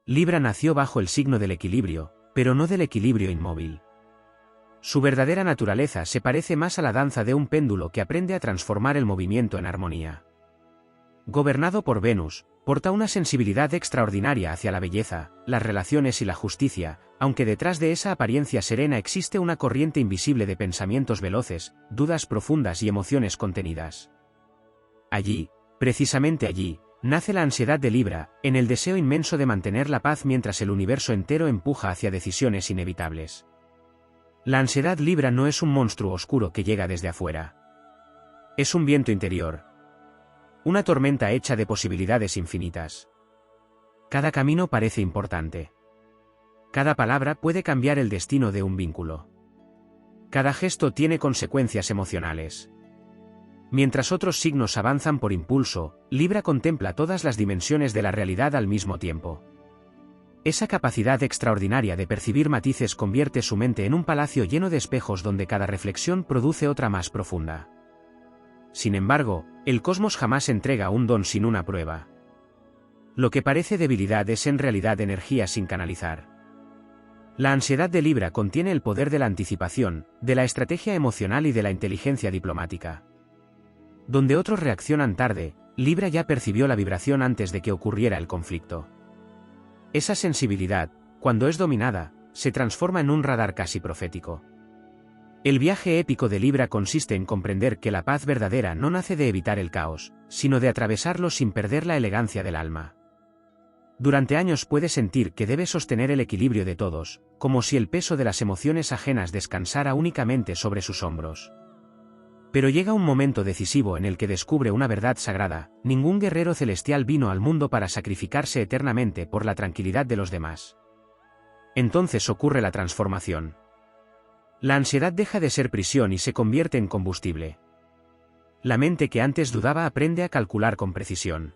Libra nació bajo el signo del equilibrio, pero no del equilibrio inmóvil. Su verdadera naturaleza se parece más a la danza de un péndulo que aprende a transformar el movimiento en armonía. Gobernado por Venus, porta una sensibilidad extraordinaria hacia la belleza, las relaciones y la justicia, aunque detrás de esa apariencia serena existe una corriente invisible de pensamientos veloces, dudas profundas y emociones contenidas. Allí, precisamente allí, nace la ansiedad de Libra, en el deseo inmenso de mantener la paz mientras el universo entero empuja hacia decisiones inevitables. La ansiedad Libra no es un monstruo oscuro que llega desde afuera. Es un viento interior. Una tormenta hecha de posibilidades infinitas. Cada camino parece importante. Cada palabra puede cambiar el destino de un vínculo. Cada gesto tiene consecuencias emocionales. Mientras otros signos avanzan por impulso, Libra contempla todas las dimensiones de la realidad al mismo tiempo. Esa capacidad extraordinaria de percibir matices convierte su mente en un palacio lleno de espejos donde cada reflexión produce otra más profunda. Sin embargo, el cosmos jamás entrega un don sin una prueba. Lo que parece debilidad es en realidad energía sin canalizar. La ansiedad de Libra contiene el poder de la anticipación, de la estrategia emocional y de la inteligencia diplomática. Donde otros reaccionan tarde, Libra ya percibió la vibración antes de que ocurriera el conflicto. Esa sensibilidad, cuando es dominada, se transforma en un radar casi profético. El viaje épico de Libra consiste en comprender que la paz verdadera no nace de evitar el caos, sino de atravesarlo sin perder la elegancia del alma. Durante años puede sentir que debe sostener el equilibrio de todos, como si el peso de las emociones ajenas descansara únicamente sobre sus hombros. Pero llega un momento decisivo en el que descubre una verdad sagrada: ningún guerrero celestial vino al mundo para sacrificarse eternamente por la tranquilidad de los demás. Entonces ocurre la transformación. La ansiedad deja de ser prisión y se convierte en combustible. La mente que antes dudaba aprende a calcular con precisión.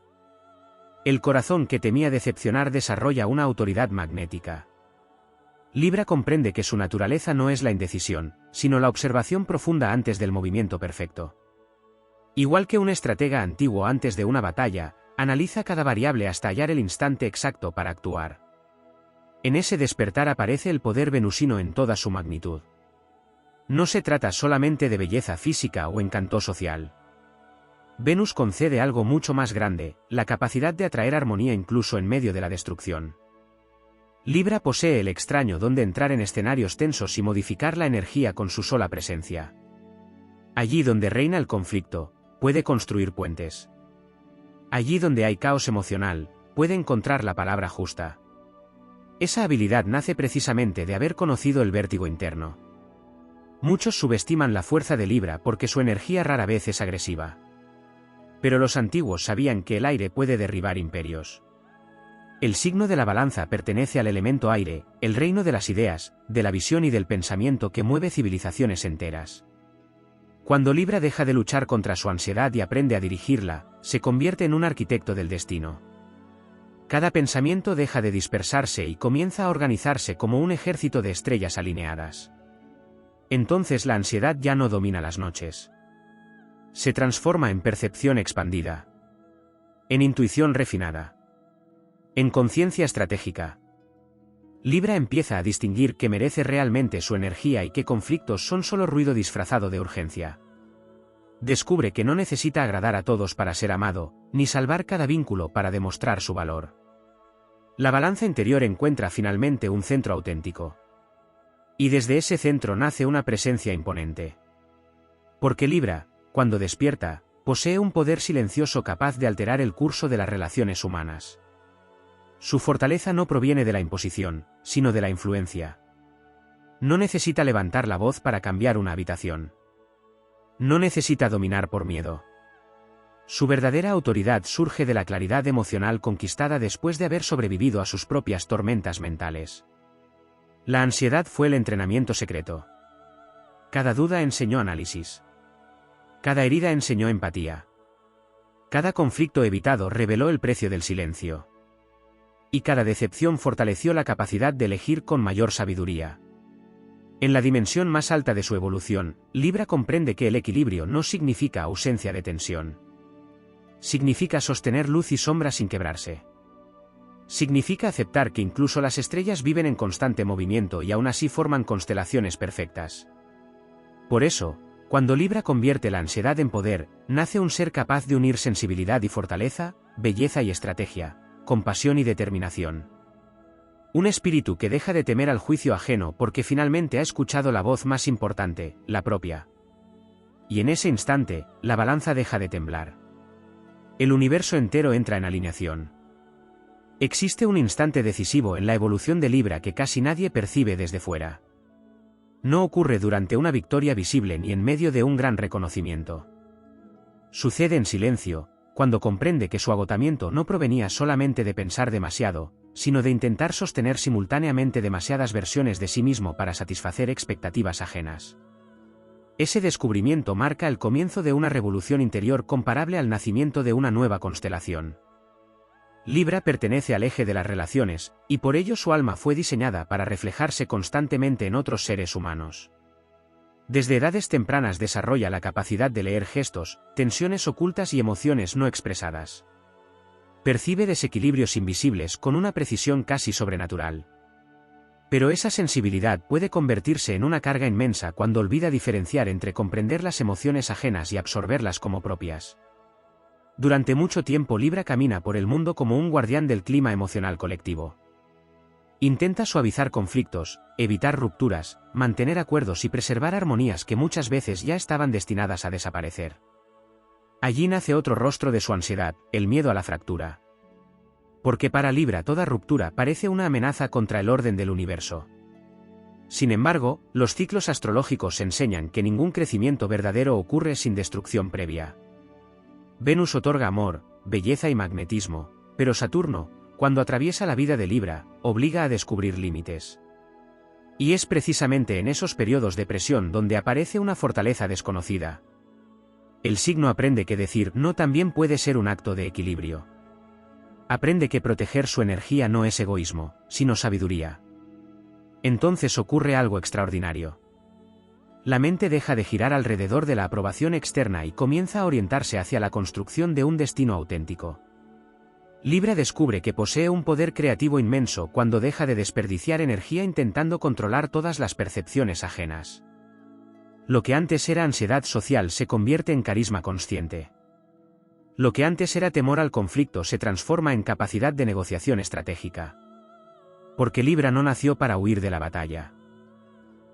El corazón que temía decepcionar desarrolla una autoridad magnética. Libra comprende que su naturaleza no es la indecisión, sino la observación profunda antes del movimiento perfecto. Igual que un estratega antiguo antes de una batalla, analiza cada variable hasta hallar el instante exacto para actuar. En ese despertar aparece el poder venusino en toda su magnitud. No se trata solamente de belleza física o encanto social. Venus concede algo mucho más grande, la capacidad de atraer armonía incluso en medio de la destrucción. Libra posee el extraño don de entrar en escenarios tensos y modificar la energía con su sola presencia. Allí donde reina el conflicto, puede construir puentes. Allí donde hay caos emocional, puede encontrar la palabra justa. Esa habilidad nace precisamente de haber conocido el vértigo interno. Muchos subestiman la fuerza de Libra porque su energía rara vez es agresiva. Pero los antiguos sabían que el aire puede derribar imperios. El signo de la balanza pertenece al elemento aire, el reino de las ideas, de la visión y del pensamiento que mueve civilizaciones enteras. Cuando Libra deja de luchar contra su ansiedad y aprende a dirigirla, se convierte en un arquitecto del destino. Cada pensamiento deja de dispersarse y comienza a organizarse como un ejército de estrellas alineadas. Entonces la ansiedad ya no domina las noches. Se transforma en percepción expandida. En intuición refinada. En conciencia estratégica. Libra empieza a distinguir qué merece realmente su energía y qué conflictos son solo ruido disfrazado de urgencia. Descubre que no necesita agradar a todos para ser amado, ni salvar cada vínculo para demostrar su valor. La balanza interior encuentra finalmente un centro auténtico. Y desde ese centro nace una presencia imponente. Porque Libra, cuando despierta, posee un poder silencioso capaz de alterar el curso de las relaciones humanas. Su fortaleza no proviene de la imposición, sino de la influencia. No necesita levantar la voz para cambiar una habitación. No necesita dominar por miedo. Su verdadera autoridad surge de la claridad emocional conquistada después de haber sobrevivido a sus propias tormentas mentales. La ansiedad fue el entrenamiento secreto. Cada duda enseñó análisis. Cada herida enseñó empatía. Cada conflicto evitado reveló el precio del silencio. Y cada decepción fortaleció la capacidad de elegir con mayor sabiduría. En la dimensión más alta de su evolución, Libra comprende que el equilibrio no significa ausencia de tensión. Significa sostener luz y sombra sin quebrarse. Significa aceptar que incluso las estrellas viven en constante movimiento y aún así forman constelaciones perfectas. Por eso, cuando Libra convierte la ansiedad en poder, nace un ser capaz de unir sensibilidad y fortaleza, belleza y estrategia, compasión y determinación. Un espíritu que deja de temer al juicio ajeno porque finalmente ha escuchado la voz más importante, la propia. Y en ese instante, la balanza deja de temblar. El universo entero entra en alineación. Existe un instante decisivo en la evolución de Libra que casi nadie percibe desde fuera. No ocurre durante una victoria visible ni en medio de un gran reconocimiento. Sucede en silencio, cuando comprende que su agotamiento no provenía solamente de pensar demasiado, sino de intentar sostener simultáneamente demasiadas versiones de sí mismo para satisfacer expectativas ajenas. Ese descubrimiento marca el comienzo de una revolución interior comparable al nacimiento de una nueva constelación. Libra pertenece al eje de las relaciones, y por ello su alma fue diseñada para reflejarse constantemente en otros seres humanos. Desde edades tempranas desarrolla la capacidad de leer gestos, tensiones ocultas y emociones no expresadas. Percibe desequilibrios invisibles con una precisión casi sobrenatural. Pero esa sensibilidad puede convertirse en una carga inmensa cuando olvida diferenciar entre comprender las emociones ajenas y absorberlas como propias. Durante mucho tiempo Libra camina por el mundo como un guardián del clima emocional colectivo. Intenta suavizar conflictos, evitar rupturas, mantener acuerdos y preservar armonías que muchas veces ya estaban destinadas a desaparecer. Allí nace otro rostro de su ansiedad, el miedo a la fractura. Porque para Libra toda ruptura parece una amenaza contra el orden del universo. Sin embargo, los ciclos astrológicos enseñan que ningún crecimiento verdadero ocurre sin destrucción previa. Venus otorga amor, belleza y magnetismo, pero Saturno, cuando atraviesa la vida de Libra, obliga a descubrir límites. Y es precisamente en esos periodos de presión donde aparece una fortaleza desconocida. El signo aprende que decir no también puede ser un acto de equilibrio. Aprende que proteger su energía no es egoísmo, sino sabiduría. Entonces ocurre algo extraordinario. La mente deja de girar alrededor de la aprobación externa y comienza a orientarse hacia la construcción de un destino auténtico. Libra descubre que posee un poder creativo inmenso cuando deja de desperdiciar energía intentando controlar todas las percepciones ajenas. Lo que antes era ansiedad social se convierte en carisma consciente. Lo que antes era temor al conflicto se transforma en capacidad de negociación estratégica. Porque Libra no nació para huir de la batalla.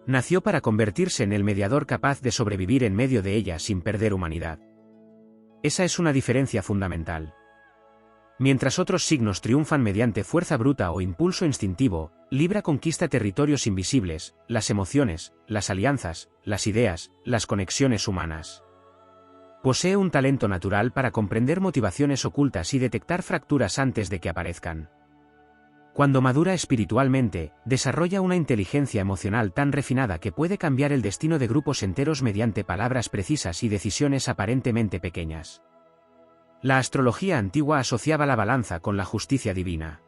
Nació para convertirse en el mediador capaz de sobrevivir en medio de ella sin perder humanidad. Esa es una diferencia fundamental. Mientras otros signos triunfan mediante fuerza bruta o impulso instintivo, Libra conquista territorios invisibles, las emociones, las alianzas, las ideas, las conexiones humanas. Posee un talento natural para comprender motivaciones ocultas y detectar fracturas antes de que aparezcan. Cuando madura espiritualmente, desarrolla una inteligencia emocional tan refinada que puede cambiar el destino de grupos enteros mediante palabras precisas y decisiones aparentemente pequeñas. La astrología antigua asociaba la balanza con la justicia divina.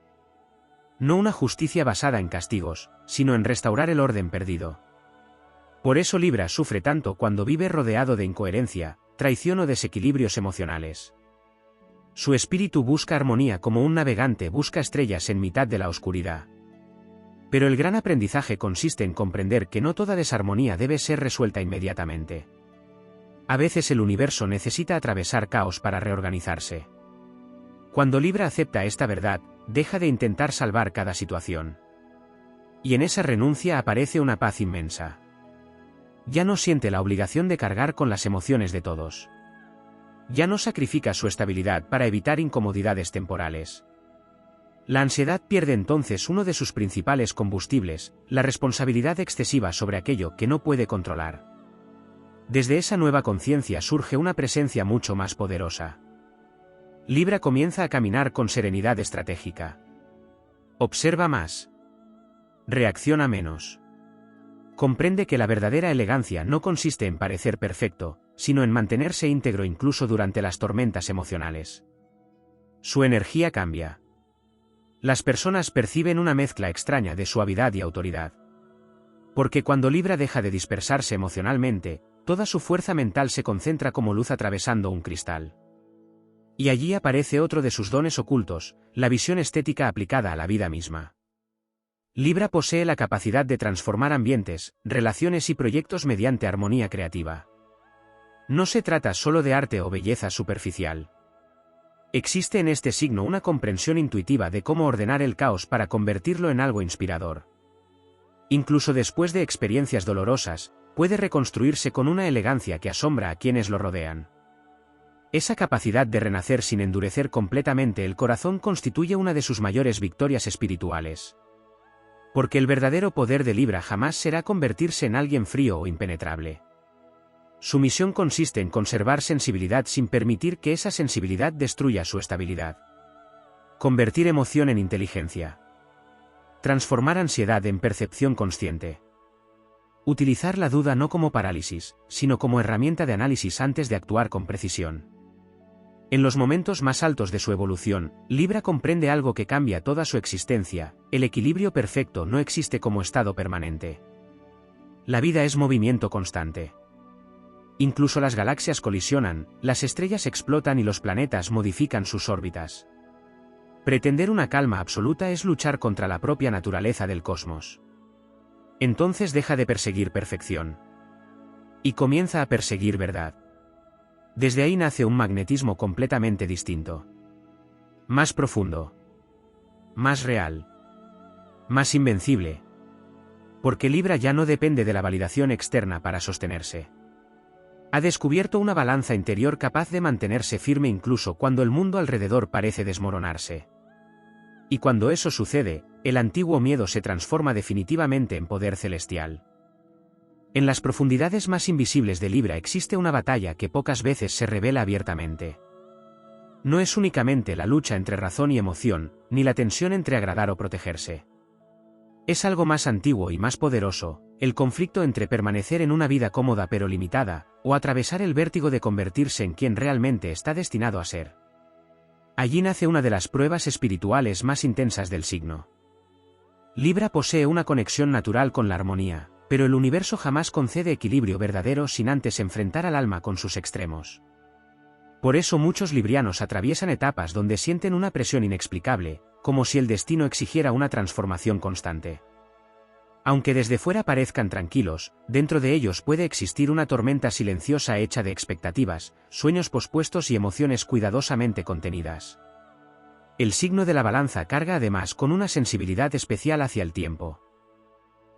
No una justicia basada en castigos, sino en restaurar el orden perdido. Por eso Libra sufre tanto cuando vive rodeado de incoherencia, traición o desequilibrios emocionales. Su espíritu busca armonía como un navegante busca estrellas en mitad de la oscuridad. Pero el gran aprendizaje consiste en comprender que no toda desarmonía debe ser resuelta inmediatamente. A veces el universo necesita atravesar caos para reorganizarse. Cuando Libra acepta esta verdad, deja de intentar salvar cada situación. Y en esa renuncia aparece una paz inmensa. Ya no siente la obligación de cargar con las emociones de todos. Ya no sacrifica su estabilidad para evitar incomodidades temporales. La ansiedad pierde entonces uno de sus principales combustibles, la responsabilidad excesiva sobre aquello que no puede controlar. Desde esa nueva conciencia surge una presencia mucho más poderosa. Libra comienza a caminar con serenidad estratégica. Observa más. Reacciona menos. Comprende que la verdadera elegancia no consiste en parecer perfecto, sino en mantenerse íntegro incluso durante las tormentas emocionales. Su energía cambia. Las personas perciben una mezcla extraña de suavidad y autoridad. Porque cuando Libra deja de dispersarse emocionalmente, toda su fuerza mental se concentra como luz atravesando un cristal. Y allí aparece otro de sus dones ocultos, la visión estética aplicada a la vida misma. Libra posee la capacidad de transformar ambientes, relaciones y proyectos mediante armonía creativa. No se trata solo de arte o belleza superficial. Existe en este signo una comprensión intuitiva de cómo ordenar el caos para convertirlo en algo inspirador. Incluso después de experiencias dolorosas, puede reconstruirse con una elegancia que asombra a quienes lo rodean. Esa capacidad de renacer sin endurecer completamente el corazón constituye una de sus mayores victorias espirituales. Porque el verdadero poder de Libra jamás será convertirse en alguien frío o impenetrable. Su misión consiste en conservar sensibilidad sin permitir que esa sensibilidad destruya su estabilidad. Convertir emoción en inteligencia. Transformar ansiedad en percepción consciente. Utilizar la duda no como parálisis, sino como herramienta de análisis antes de actuar con precisión. En los momentos más altos de su evolución, Libra comprende algo que cambia toda su existencia: el equilibrio perfecto no existe como estado permanente. La vida es movimiento constante. Incluso las galaxias colisionan, las estrellas explotan y los planetas modifican sus órbitas. Pretender una calma absoluta es luchar contra la propia naturaleza del cosmos. Entonces deja de perseguir perfección. Y comienza a perseguir verdad. Desde ahí nace un magnetismo completamente distinto. Más profundo. Más real. Más invencible. Porque Libra ya no depende de la validación externa para sostenerse. Ha descubierto una balanza interior capaz de mantenerse firme incluso cuando el mundo alrededor parece desmoronarse. Y cuando eso sucede, el antiguo miedo se transforma definitivamente en poder celestial. En las profundidades más invisibles de Libra existe una batalla que pocas veces se revela abiertamente. No es únicamente la lucha entre razón y emoción, ni la tensión entre agradar o protegerse. Es algo más antiguo y más poderoso, el conflicto entre permanecer en una vida cómoda pero limitada, o atravesar el vértigo de convertirse en quien realmente está destinado a ser. Allí nace una de las pruebas espirituales más intensas del signo. Libra posee una conexión natural con la armonía, pero el universo jamás concede equilibrio verdadero sin antes enfrentar al alma con sus extremos. Por eso muchos librianos atraviesan etapas donde sienten una presión inexplicable, como si el destino exigiera una transformación constante. Aunque desde fuera parezcan tranquilos, dentro de ellos puede existir una tormenta silenciosa hecha de expectativas, sueños pospuestos y emociones cuidadosamente contenidas. El signo de la balanza carga además con una sensibilidad especial hacia el tiempo.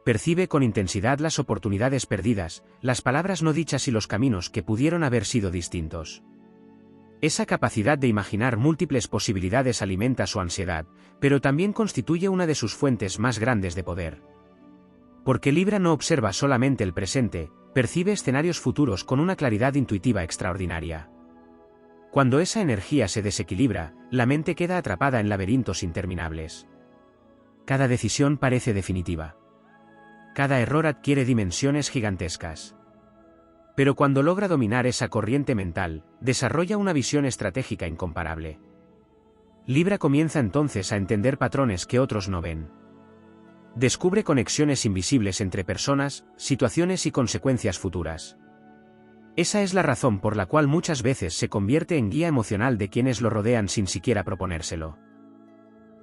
Percibe con intensidad las oportunidades perdidas, las palabras no dichas y los caminos que pudieron haber sido distintos. Esa capacidad de imaginar múltiples posibilidades alimenta su ansiedad, pero también constituye una de sus fuentes más grandes de poder. Porque Libra no observa solamente el presente, percibe escenarios futuros con una claridad intuitiva extraordinaria. Cuando esa energía se desequilibra, la mente queda atrapada en laberintos interminables. Cada decisión parece definitiva. Cada error adquiere dimensiones gigantescas. Pero cuando logra dominar esa corriente mental, desarrolla una visión estratégica incomparable. Libra comienza entonces a entender patrones que otros no ven. Descubre conexiones invisibles entre personas, situaciones y consecuencias futuras. Esa es la razón por la cual muchas veces se convierte en guía emocional de quienes lo rodean sin siquiera proponérselo.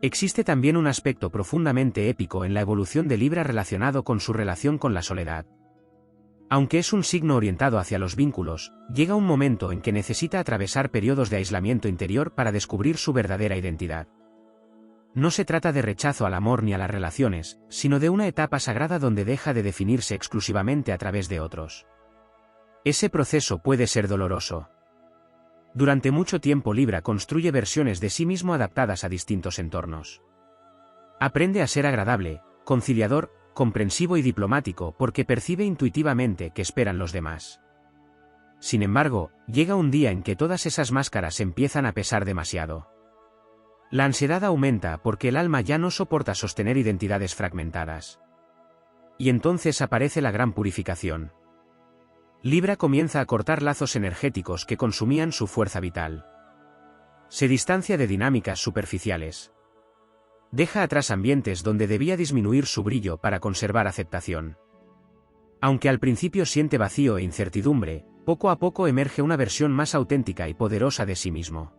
Existe también un aspecto profundamente épico en la evolución de Libra relacionado con su relación con la soledad. Aunque es un signo orientado hacia los vínculos, llega un momento en que necesita atravesar periodos de aislamiento interior para descubrir su verdadera identidad. No se trata de rechazo al amor ni a las relaciones, sino de una etapa sagrada donde deja de definirse exclusivamente a través de otros. Ese proceso puede ser doloroso. Durante mucho tiempo Libra construye versiones de sí mismo adaptadas a distintos entornos. Aprende a ser agradable, conciliador, comprensivo y diplomático porque percibe intuitivamente que esperan los demás. Sin embargo, llega un día en que todas esas máscaras empiezan a pesar demasiado. La ansiedad aumenta porque el alma ya no soporta sostener identidades fragmentadas. Y entonces aparece la gran purificación. Libra comienza a cortar lazos energéticos que consumían su fuerza vital. Se distancia de dinámicas superficiales. Deja atrás ambientes donde debía disminuir su brillo para conservar aceptación. Aunque al principio siente vacío e incertidumbre, poco a poco emerge una versión más auténtica y poderosa de sí mismo.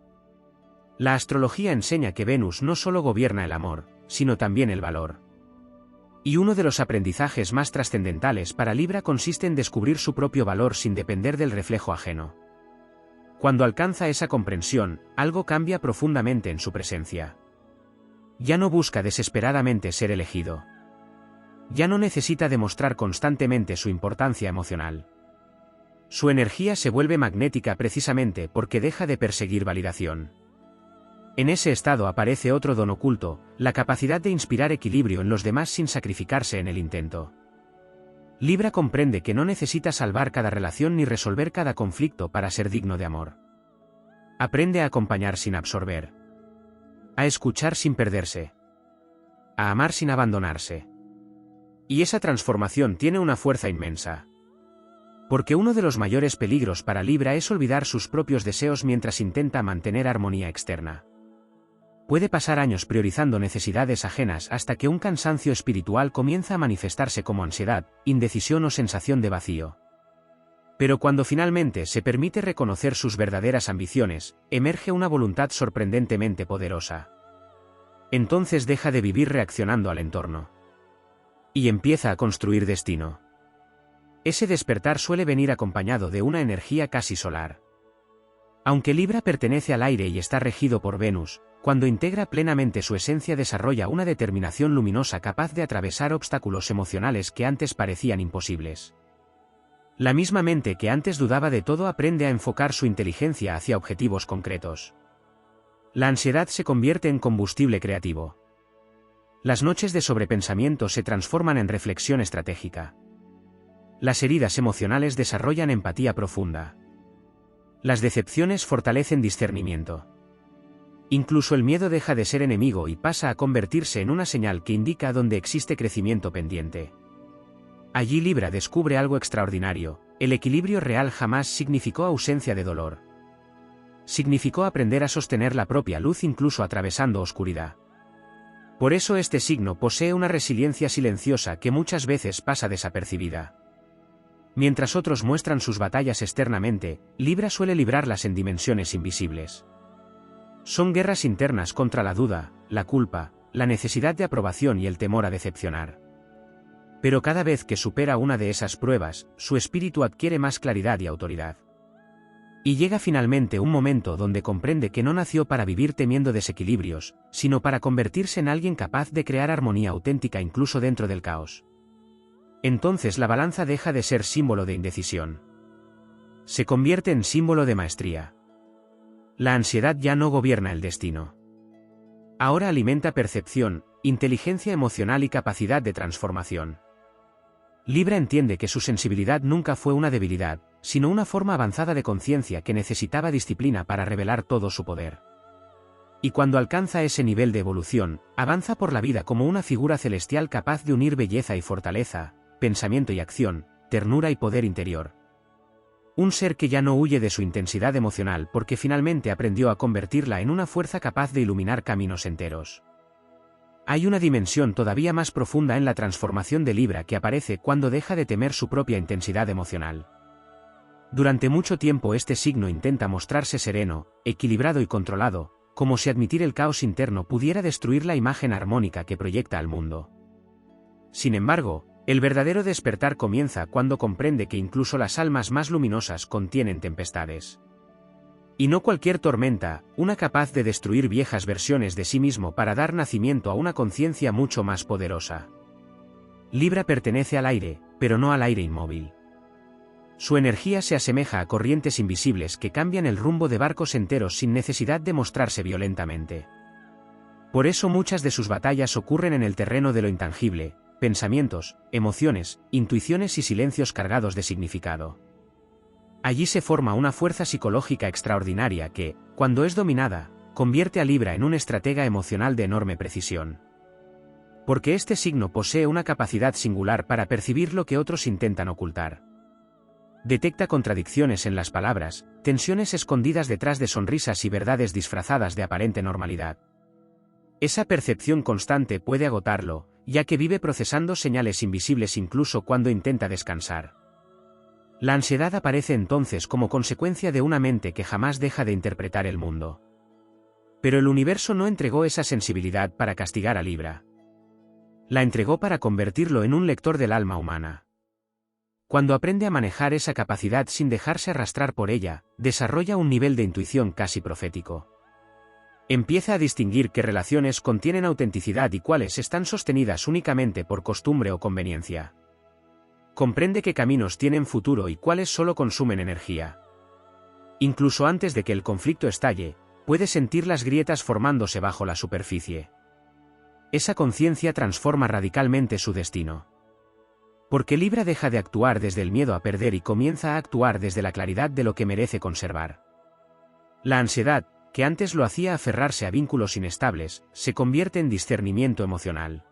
La astrología enseña que Venus no solo gobierna el amor, sino también el valor. Y uno de los aprendizajes más trascendentales para Libra consiste en descubrir su propio valor sin depender del reflejo ajeno. Cuando alcanza esa comprensión, algo cambia profundamente en su presencia. Ya no busca desesperadamente ser elegido. Ya no necesita demostrar constantemente su importancia emocional. Su energía se vuelve magnética precisamente porque deja de perseguir validación. En ese estado aparece otro don oculto, la capacidad de inspirar equilibrio en los demás sin sacrificarse en el intento. Libra comprende que no necesita salvar cada relación ni resolver cada conflicto para ser digno de amor. Aprende a acompañar sin absorber. A escuchar sin perderse. A amar sin abandonarse. Y esa transformación tiene una fuerza inmensa. Porque uno de los mayores peligros para Libra es olvidar sus propios deseos mientras intenta mantener armonía externa. Puede pasar años priorizando necesidades ajenas hasta que un cansancio espiritual comienza a manifestarse como ansiedad, indecisión o sensación de vacío. Pero cuando finalmente se permite reconocer sus verdaderas ambiciones, emerge una voluntad sorprendentemente poderosa. Entonces deja de vivir reaccionando al entorno. Y empieza a construir destino. Ese despertar suele venir acompañado de una energía casi solar. Aunque Libra pertenece al aire y está regido por Venus, cuando integra plenamente su esencia desarrolla una determinación luminosa capaz de atravesar obstáculos emocionales que antes parecían imposibles. La misma mente que antes dudaba de todo aprende a enfocar su inteligencia hacia objetivos concretos. La ansiedad se convierte en combustible creativo. Las noches de sobrepensamiento se transforman en reflexión estratégica. Las heridas emocionales desarrollan empatía profunda. Las decepciones fortalecen discernimiento. Incluso el miedo deja de ser enemigo y pasa a convertirse en una señal que indica dónde existe crecimiento pendiente. Allí Libra descubre algo extraordinario: el equilibrio real jamás significó ausencia de dolor. Significó aprender a sostener la propia luz incluso atravesando oscuridad. Por eso este signo posee una resiliencia silenciosa que muchas veces pasa desapercibida. Mientras otros muestran sus batallas externamente, Libra suele librarlas en dimensiones invisibles. Son guerras internas contra la duda, la culpa, la necesidad de aprobación y el temor a decepcionar. Pero cada vez que supera una de esas pruebas, su espíritu adquiere más claridad y autoridad. Y llega finalmente un momento donde comprende que no nació para vivir temiendo desequilibrios, sino para convertirse en alguien capaz de crear armonía auténtica incluso dentro del caos. Entonces la balanza deja de ser símbolo de indecisión. Se convierte en símbolo de maestría. La ansiedad ya no gobierna el destino. Ahora alimenta percepción, inteligencia emocional y capacidad de transformación. Libra entiende que su sensibilidad nunca fue una debilidad, sino una forma avanzada de conciencia que necesitaba disciplina para revelar todo su poder. Y cuando alcanza ese nivel de evolución, avanza por la vida como una figura celestial capaz de unir belleza y fortaleza, pensamiento y acción, ternura y poder interior. Un ser que ya no huye de su intensidad emocional porque finalmente aprendió a convertirla en una fuerza capaz de iluminar caminos enteros. Hay una dimensión todavía más profunda en la transformación de Libra que aparece cuando deja de temer su propia intensidad emocional. Durante mucho tiempo este signo intenta mostrarse sereno, equilibrado y controlado, como si admitir el caos interno pudiera destruir la imagen armónica que proyecta al mundo. Sin embargo, el verdadero despertar comienza cuando comprende que incluso las almas más luminosas contienen tempestades. Y no cualquier tormenta, una capaz de destruir viejas versiones de sí mismo para dar nacimiento a una conciencia mucho más poderosa. Libra pertenece al aire, pero no al aire inmóvil. Su energía se asemeja a corrientes invisibles que cambian el rumbo de barcos enteros sin necesidad de mostrarse violentamente. Por eso muchas de sus batallas ocurren en el terreno de lo intangible, pensamientos, emociones, intuiciones y silencios cargados de significado. Allí se forma una fuerza psicológica extraordinaria que, cuando es dominada, convierte a Libra en un estratega emocional de enorme precisión. Porque este signo posee una capacidad singular para percibir lo que otros intentan ocultar. Detecta contradicciones en las palabras, tensiones escondidas detrás de sonrisas y verdades disfrazadas de aparente normalidad. Esa percepción constante puede agotarlo, ya que vive procesando señales invisibles incluso cuando intenta descansar. La ansiedad aparece entonces como consecuencia de una mente que jamás deja de interpretar el mundo. Pero el universo no entregó esa sensibilidad para castigar a Libra. La entregó para convertirlo en un lector del alma humana. Cuando aprende a manejar esa capacidad sin dejarse arrastrar por ella, desarrolla un nivel de intuición casi profético. Empieza a distinguir qué relaciones contienen autenticidad y cuáles están sostenidas únicamente por costumbre o conveniencia. Comprende qué caminos tienen futuro y cuáles solo consumen energía. Incluso antes de que el conflicto estalle, puede sentir las grietas formándose bajo la superficie. Esa conciencia transforma radicalmente su destino. Porque Libra deja de actuar desde el miedo a perder y comienza a actuar desde la claridad de lo que merece conservar. La ansiedad, que antes lo hacía aferrarse a vínculos inestables, se convierte en discernimiento emocional.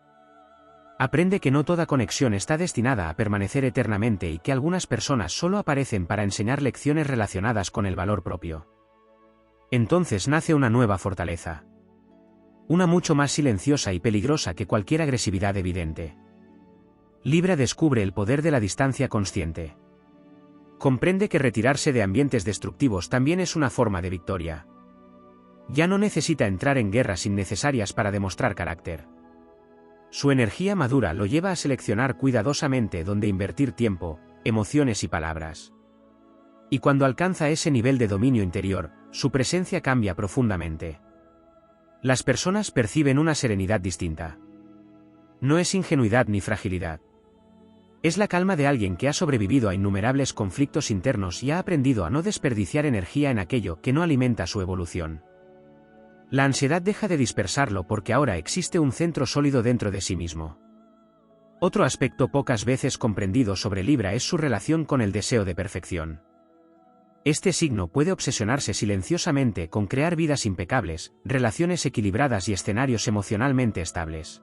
Aprende que no toda conexión está destinada a permanecer eternamente y que algunas personas solo aparecen para enseñar lecciones relacionadas con el valor propio. Entonces nace una nueva fortaleza. Una mucho más silenciosa y peligrosa que cualquier agresividad evidente. Libra descubre el poder de la distancia consciente. Comprende que retirarse de ambientes destructivos también es una forma de victoria. Ya no necesita entrar en guerras innecesarias para demostrar carácter. Su energía madura lo lleva a seleccionar cuidadosamente dónde invertir tiempo, emociones y palabras. Y cuando alcanza ese nivel de dominio interior, su presencia cambia profundamente. Las personas perciben una serenidad distinta. No es ingenuidad ni fragilidad. Es la calma de alguien que ha sobrevivido a innumerables conflictos internos y ha aprendido a no desperdiciar energía en aquello que no alimenta su evolución. La ansiedad deja de dispersarlo porque ahora existe un centro sólido dentro de sí mismo. Otro aspecto pocas veces comprendido sobre Libra es su relación con el deseo de perfección. Este signo puede obsesionarse silenciosamente con crear vidas impecables, relaciones equilibradas y escenarios emocionalmente estables.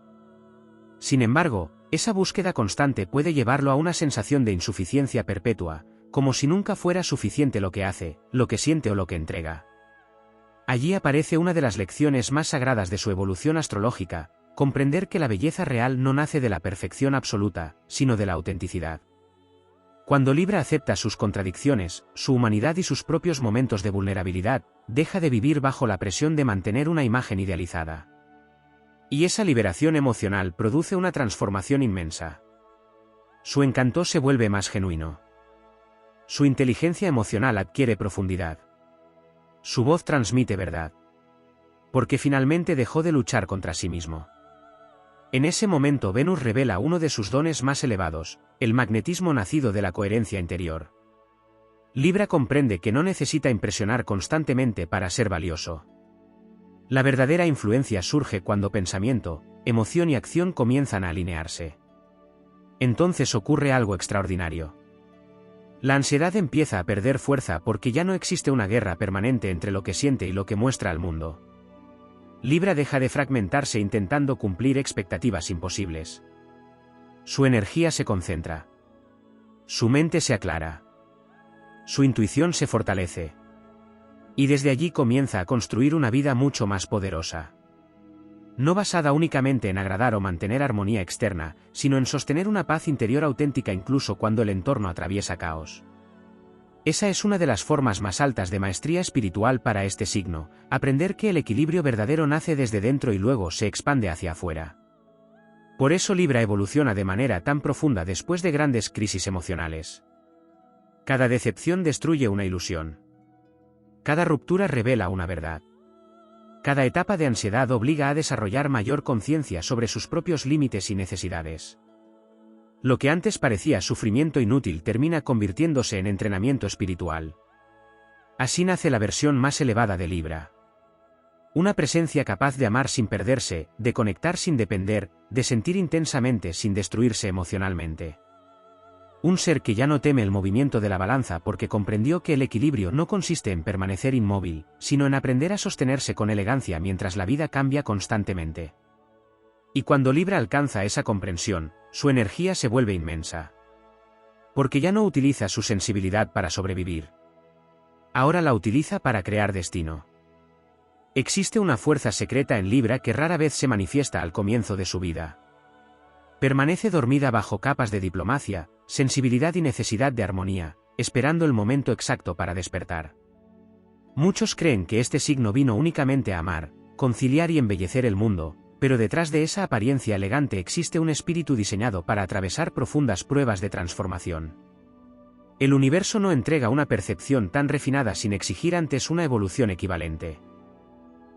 Sin embargo, esa búsqueda constante puede llevarlo a una sensación de insuficiencia perpetua, como si nunca fuera suficiente lo que hace, lo que siente o lo que entrega. Allí aparece una de las lecciones más sagradas de su evolución astrológica, comprender que la belleza real no nace de la perfección absoluta, sino de la autenticidad. Cuando Libra acepta sus contradicciones, su humanidad y sus propios momentos de vulnerabilidad, deja de vivir bajo la presión de mantener una imagen idealizada. Y esa liberación emocional produce una transformación inmensa. Su encanto se vuelve más genuino. Su inteligencia emocional adquiere profundidad. Su voz transmite verdad. Porque finalmente dejó de luchar contra sí mismo. En ese momento Venus revela uno de sus dones más elevados, el magnetismo nacido de la coherencia interior. Libra comprende que no necesita impresionar constantemente para ser valioso. La verdadera influencia surge cuando pensamiento, emoción y acción comienzan a alinearse. Entonces ocurre algo extraordinario. La ansiedad empieza a perder fuerza porque ya no existe una guerra permanente entre lo que siente y lo que muestra al mundo. Libra deja de fragmentarse intentando cumplir expectativas imposibles. Su energía se concentra. Su mente se aclara. Su intuición se fortalece. Y desde allí comienza a construir una vida mucho más poderosa. No basada únicamente en agradar o mantener armonía externa, sino en sostener una paz interior auténtica incluso cuando el entorno atraviesa caos. Esa es una de las formas más altas de maestría espiritual para este signo, aprender que el equilibrio verdadero nace desde dentro y luego se expande hacia afuera. Por eso Libra evoluciona de manera tan profunda después de grandes crisis emocionales. Cada decepción destruye una ilusión. Cada ruptura revela una verdad. Cada etapa de ansiedad obliga a desarrollar mayor conciencia sobre sus propios límites y necesidades. Lo que antes parecía sufrimiento inútil termina convirtiéndose en entrenamiento espiritual. Así nace la versión más elevada de Libra. Una presencia capaz de amar sin perderse, de conectar sin depender, de sentir intensamente sin destruirse emocionalmente. Un ser que ya no teme el movimiento de la balanza porque comprendió que el equilibrio no consiste en permanecer inmóvil, sino en aprender a sostenerse con elegancia mientras la vida cambia constantemente. Y cuando Libra alcanza esa comprensión, su energía se vuelve inmensa. Porque ya no utiliza su sensibilidad para sobrevivir. Ahora la utiliza para crear destino. Existe una fuerza secreta en Libra que rara vez se manifiesta al comienzo de su vida. Permanece dormida bajo capas de diplomacia, sensibilidad y necesidad de armonía, esperando el momento exacto para despertar. Muchos creen que este signo vino únicamente a amar, conciliar y embellecer el mundo, pero detrás de esa apariencia elegante existe un espíritu diseñado para atravesar profundas pruebas de transformación. El universo no entrega una percepción tan refinada sin exigir antes una evolución equivalente.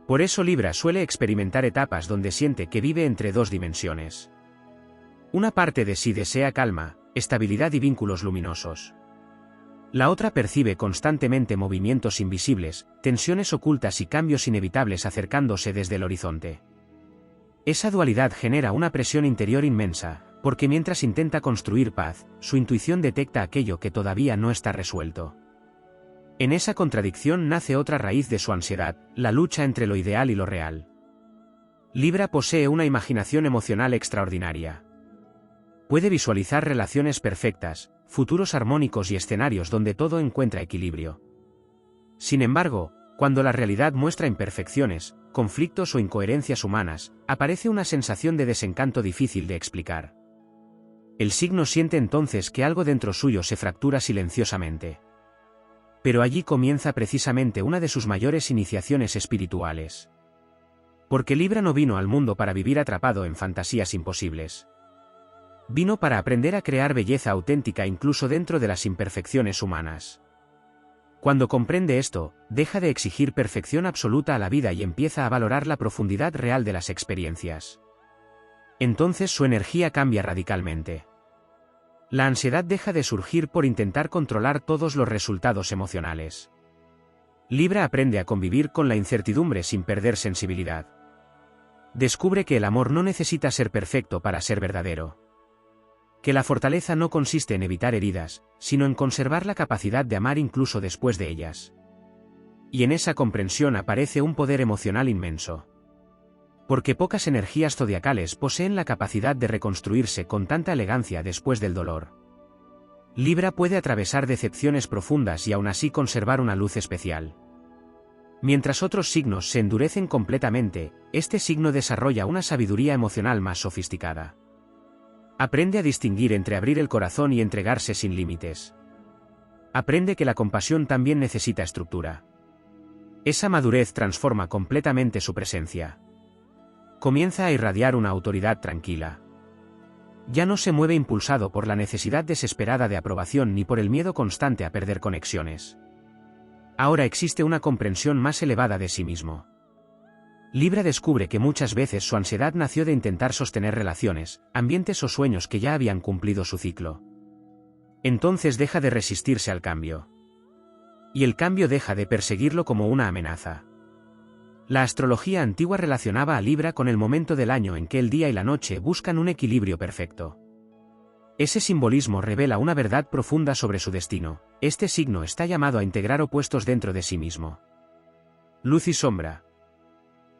Por eso Libra suele experimentar etapas donde siente que vive entre dos dimensiones. Una parte de sí desea calma, estabilidad y vínculos luminosos. La otra percibe constantemente movimientos invisibles, tensiones ocultas y cambios inevitables acercándose desde el horizonte. Esa dualidad genera una presión interior inmensa, porque mientras intenta construir paz, su intuición detecta aquello que todavía no está resuelto. En esa contradicción nace otra raíz de su ansiedad, la lucha entre lo ideal y lo real. Libra posee una imaginación emocional extraordinaria. Puede visualizar relaciones perfectas, futuros armónicos y escenarios donde todo encuentra equilibrio. Sin embargo, cuando la realidad muestra imperfecciones, conflictos o incoherencias humanas, aparece una sensación de desencanto difícil de explicar. El signo siente entonces que algo dentro suyo se fractura silenciosamente. Pero allí comienza precisamente una de sus mayores iniciaciones espirituales. Porque Libra no vino al mundo para vivir atrapado en fantasías imposibles. Vino para aprender a crear belleza auténtica incluso dentro de las imperfecciones humanas. Cuando comprende esto, deja de exigir perfección absoluta a la vida y empieza a valorar la profundidad real de las experiencias. Entonces su energía cambia radicalmente. La ansiedad deja de surgir por intentar controlar todos los resultados emocionales. Libra aprende a convivir con la incertidumbre sin perder sensibilidad. Descubre que el amor no necesita ser perfecto para ser verdadero. Que la fortaleza no consiste en evitar heridas, sino en conservar la capacidad de amar incluso después de ellas. Y en esa comprensión aparece un poder emocional inmenso. Porque pocas energías zodiacales poseen la capacidad de reconstruirse con tanta elegancia después del dolor. Libra puede atravesar decepciones profundas y aún así conservar una luz especial. Mientras otros signos se endurecen completamente, este signo desarrolla una sabiduría emocional más sofisticada. Aprende a distinguir entre abrir el corazón y entregarse sin límites. Aprende que la compasión también necesita estructura. Esa madurez transforma completamente su presencia. Comienza a irradiar una autoridad tranquila. Ya no se mueve impulsado por la necesidad desesperada de aprobación ni por el miedo constante a perder conexiones. Ahora existe una comprensión más elevada de sí mismo. Libra descubre que muchas veces su ansiedad nació de intentar sostener relaciones, ambientes o sueños que ya habían cumplido su ciclo. Entonces deja de resistirse al cambio. Y el cambio deja de perseguirlo como una amenaza. La astrología antigua relacionaba a Libra con el momento del año en que el día y la noche buscan un equilibrio perfecto. Ese simbolismo revela una verdad profunda sobre su destino. Este signo está llamado a integrar opuestos dentro de sí mismo. Luz y sombra.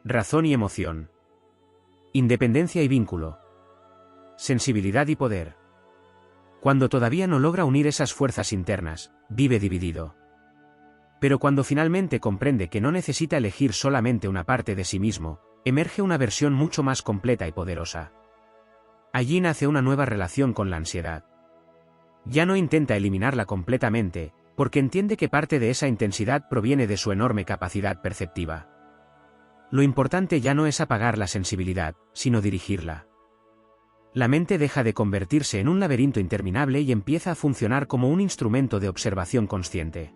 Razón y emoción. Independencia y vínculo. Sensibilidad y poder. Cuando todavía no logra unir esas fuerzas internas, vive dividido. Pero cuando finalmente comprende que no necesita elegir solamente una parte de sí mismo, emerge una versión mucho más completa y poderosa. Allí nace una nueva relación con la ansiedad. Ya no intenta eliminarla completamente, porque entiende que parte de esa intensidad proviene de su enorme capacidad perceptiva. Lo importante ya no es apagar la sensibilidad, sino dirigirla. La mente deja de convertirse en un laberinto interminable y empieza a funcionar como un instrumento de observación consciente.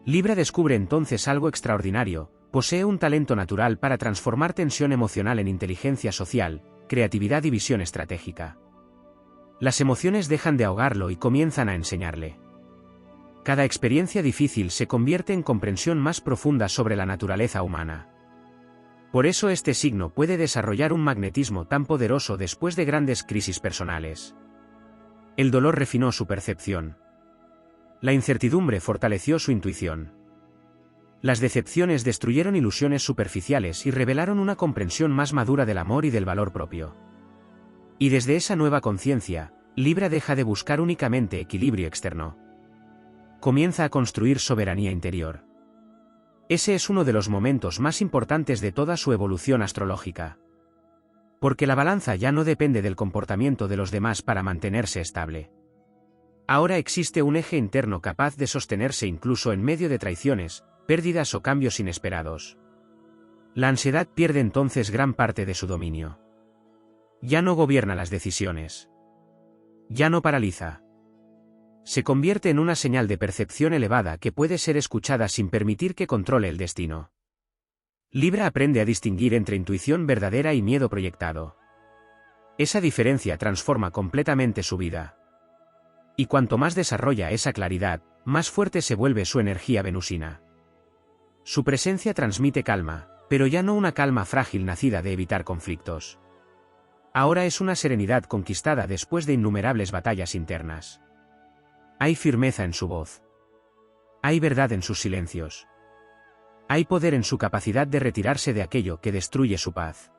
Libra descubre entonces algo extraordinario, posee un talento natural para transformar tensión emocional en inteligencia social, creatividad y visión estratégica. Las emociones dejan de ahogarlo y comienzan a enseñarle. Cada experiencia difícil se convierte en comprensión más profunda sobre la naturaleza humana. Por eso este signo puede desarrollar un magnetismo tan poderoso después de grandes crisis personales. El dolor refinó su percepción. La incertidumbre fortaleció su intuición. Las decepciones destruyeron ilusiones superficiales y revelaron una comprensión más madura del amor y del valor propio. Y desde esa nueva conciencia, Libra deja de buscar únicamente equilibrio externo. Comienza a construir soberanía interior. Ese es uno de los momentos más importantes de toda su evolución astrológica. Porque la balanza ya no depende del comportamiento de los demás para mantenerse estable. Ahora existe un eje interno capaz de sostenerse incluso en medio de traiciones, pérdidas o cambios inesperados. La ansiedad pierde entonces gran parte de su dominio. Ya no gobierna las decisiones. Ya no paraliza. Se convierte en una señal de percepción elevada que puede ser escuchada sin permitir que controle el destino. Libra aprende a distinguir entre intuición verdadera y miedo proyectado. Esa diferencia transforma completamente su vida. Y cuanto más desarrolla esa claridad, más fuerte se vuelve su energía venusina. Su presencia transmite calma, pero ya no una calma frágil nacida de evitar conflictos. Ahora es una serenidad conquistada después de innumerables batallas internas. Hay firmeza en su voz. Hay verdad en sus silencios. Hay poder en su capacidad de retirarse de aquello que destruye su paz.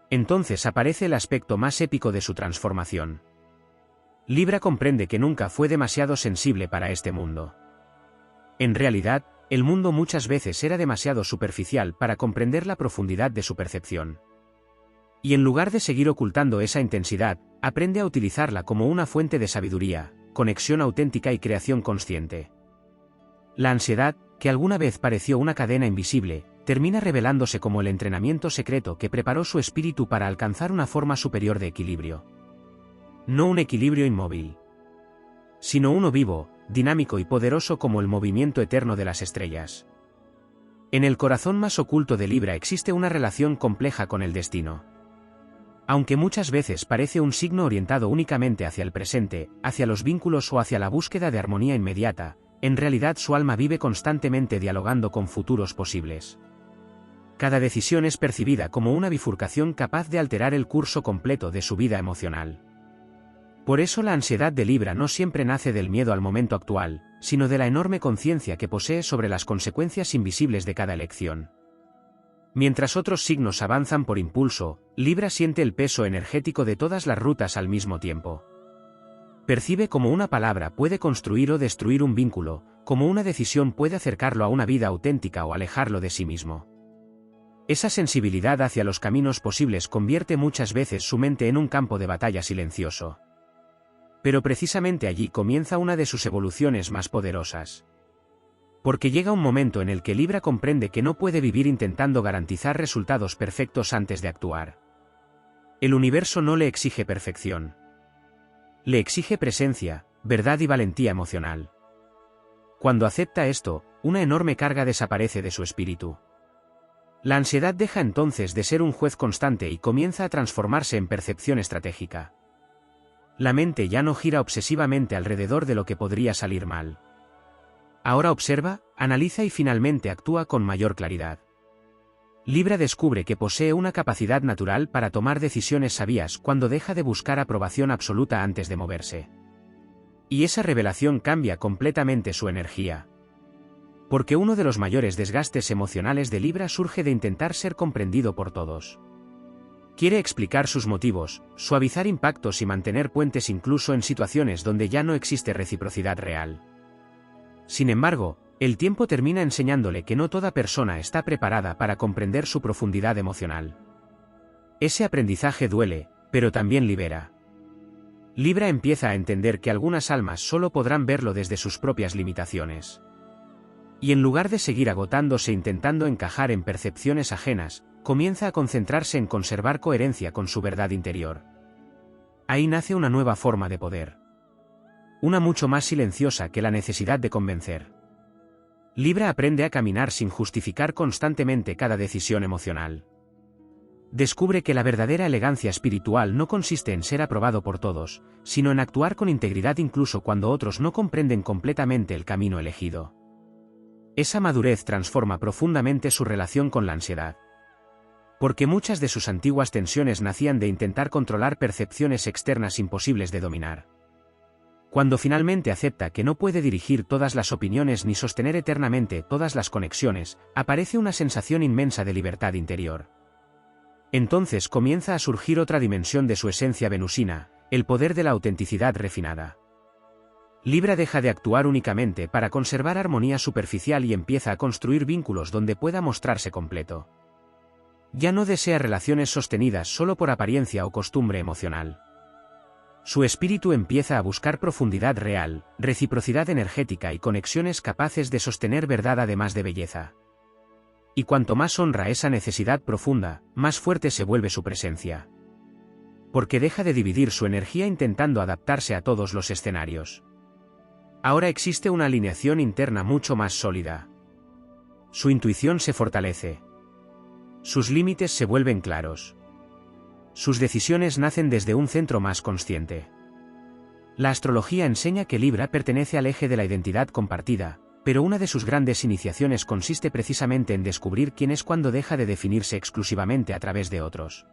Entonces aparece el aspecto más épico de su transformación. Libra comprende que nunca fue demasiado sensible para este mundo. En realidad, el mundo muchas veces era demasiado superficial para comprender la profundidad de su percepción. Y en lugar de seguir ocultando esa intensidad, aprende a utilizarla como una fuente de sabiduría, conexión auténtica y creación consciente. La ansiedad, que alguna vez pareció una cadena invisible, termina revelándose como el entrenamiento secreto que preparó su espíritu para alcanzar una forma superior de equilibrio. No un equilibrio inmóvil, sino uno vivo, dinámico y poderoso como el movimiento eterno de las estrellas. En el corazón más oculto de Libra existe una relación compleja con el destino. Aunque muchas veces parece un signo orientado únicamente hacia el presente, hacia los vínculos o hacia la búsqueda de armonía inmediata, en realidad su alma vive constantemente dialogando con futuros posibles. Cada decisión es percibida como una bifurcación capaz de alterar el curso completo de su vida emocional. Por eso la ansiedad de Libra no siempre nace del miedo al momento actual, sino de la enorme conciencia que posee sobre las consecuencias invisibles de cada elección. Mientras otros signos avanzan por impulso, Libra siente el peso energético de todas las rutas al mismo tiempo. Percibe cómo una palabra puede construir o destruir un vínculo, cómo una decisión puede acercarlo a una vida auténtica o alejarlo de sí mismo. Esa sensibilidad hacia los caminos posibles convierte muchas veces su mente en un campo de batalla silencioso. Pero precisamente allí comienza una de sus evoluciones más poderosas. Porque llega un momento en el que Libra comprende que no puede vivir intentando garantizar resultados perfectos antes de actuar. El universo no le exige perfección. Le exige presencia, verdad y valentía emocional. Cuando acepta esto, una enorme carga desaparece de su espíritu. La ansiedad deja entonces de ser un juez constante y comienza a transformarse en percepción estratégica. La mente ya no gira obsesivamente alrededor de lo que podría salir mal. Ahora observa, analiza y finalmente actúa con mayor claridad. Libra descubre que posee una capacidad natural para tomar decisiones sabias cuando deja de buscar aprobación absoluta antes de moverse. Y esa revelación cambia completamente su energía. Porque uno de los mayores desgastes emocionales de Libra surge de intentar ser comprendido por todos. Quiere explicar sus motivos, suavizar impactos y mantener puentes incluso en situaciones donde ya no existe reciprocidad real. Sin embargo, el tiempo termina enseñándole que no toda persona está preparada para comprender su profundidad emocional. Ese aprendizaje duele, pero también libera. Libra empieza a entender que algunas almas solo podrán verlo desde sus propias limitaciones. Y en lugar de seguir agotándose intentando encajar en percepciones ajenas, comienza a concentrarse en conservar coherencia con su verdad interior. Ahí nace una nueva forma de poder. Una mucho más silenciosa que la necesidad de convencer. Libra aprende a caminar sin justificar constantemente cada decisión emocional. Descubre que la verdadera elegancia espiritual no consiste en ser aprobado por todos, sino en actuar con integridad incluso cuando otros no comprenden completamente el camino elegido. Esa madurez transforma profundamente su relación con la ansiedad. Porque muchas de sus antiguas tensiones nacían de intentar controlar percepciones externas imposibles de dominar. Cuando finalmente acepta que no puede dirigir todas las opiniones ni sostener eternamente todas las conexiones, aparece una sensación inmensa de libertad interior. Entonces comienza a surgir otra dimensión de su esencia venusina, el poder de la autenticidad refinada. Libra deja de actuar únicamente para conservar armonía superficial y empieza a construir vínculos donde pueda mostrarse completo. Ya no desea relaciones sostenidas solo por apariencia o costumbre emocional. Su espíritu empieza a buscar profundidad real, reciprocidad energética y conexiones capaces de sostener verdad además de belleza. Y cuanto más honra esa necesidad profunda, más fuerte se vuelve su presencia. Porque deja de dividir su energía intentando adaptarse a todos los escenarios. Ahora existe una alineación interna mucho más sólida. Su intuición se fortalece. Sus límites se vuelven claros. Sus decisiones nacen desde un centro más consciente. La astrología enseña que Libra pertenece al eje de la identidad compartida, pero una de sus grandes iniciaciones consiste precisamente en descubrir quién es cuando deja de definirse exclusivamente a través de otros.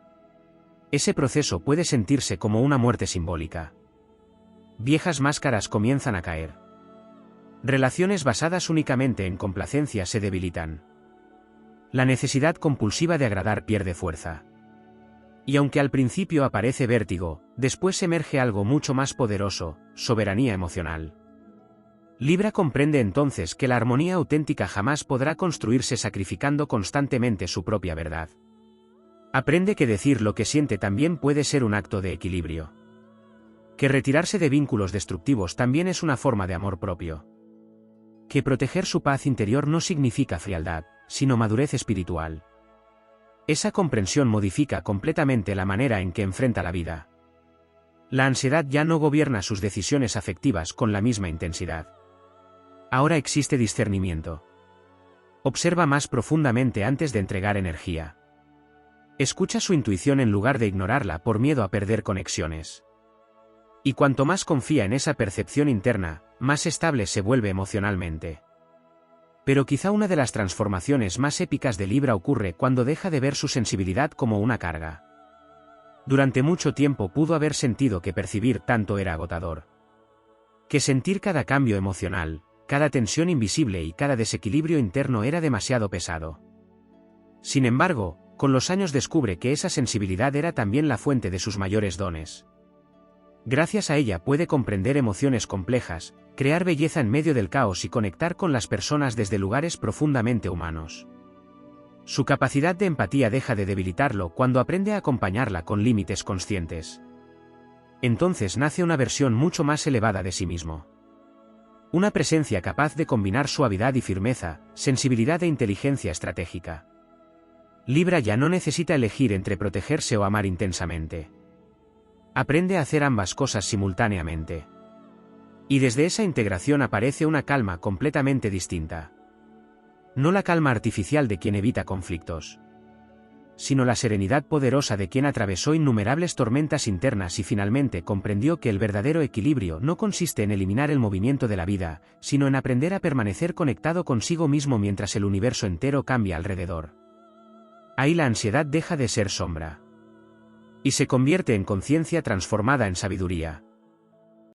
Ese proceso puede sentirse como una muerte simbólica. Viejas máscaras comienzan a caer. Relaciones basadas únicamente en complacencia se debilitan. La necesidad compulsiva de agradar pierde fuerza. Y aunque al principio aparece vértigo, después emerge algo mucho más poderoso, soberanía emocional. Libra comprende entonces que la armonía auténtica jamás podrá construirse sacrificando constantemente su propia verdad. Aprende que decir lo que siente también puede ser un acto de equilibrio. Que retirarse de vínculos destructivos también es una forma de amor propio. Que proteger su paz interior no significa frialdad, sino madurez espiritual. Esa comprensión modifica completamente la manera en que enfrenta la vida. La ansiedad ya no gobierna sus decisiones afectivas con la misma intensidad. Ahora existe discernimiento. Observa más profundamente antes de entregar energía. Escucha su intuición en lugar de ignorarla por miedo a perder conexiones. Y cuanto más confía en esa percepción interna, más estable se vuelve emocionalmente. Pero quizá una de las transformaciones más épicas de Libra ocurre cuando deja de ver su sensibilidad como una carga. Durante mucho tiempo pudo haber sentido que percibir tanto era agotador. Que sentir cada cambio emocional, cada tensión invisible y cada desequilibrio interno era demasiado pesado. Sin embargo, con los años descubre que esa sensibilidad era también la fuente de sus mayores dones. Gracias a ella puede comprender emociones complejas, crear belleza en medio del caos y conectar con las personas desde lugares profundamente humanos. Su capacidad de empatía deja de debilitarlo cuando aprende a acompañarla con límites conscientes. Entonces nace una versión mucho más elevada de sí mismo. Una presencia capaz de combinar suavidad y firmeza, sensibilidad e inteligencia estratégica. Libra ya no necesita elegir entre protegerse o amar intensamente. Aprende a hacer ambas cosas simultáneamente. Y desde esa integración aparece una calma completamente distinta. No la calma artificial de quien evita conflictos, sino la serenidad poderosa de quien atravesó innumerables tormentas internas y finalmente comprendió que el verdadero equilibrio no consiste en eliminar el movimiento de la vida, sino en aprender a permanecer conectado consigo mismo mientras el universo entero cambia alrededor. Ahí la ansiedad deja de ser sombra. Y se convierte en conciencia transformada en sabiduría.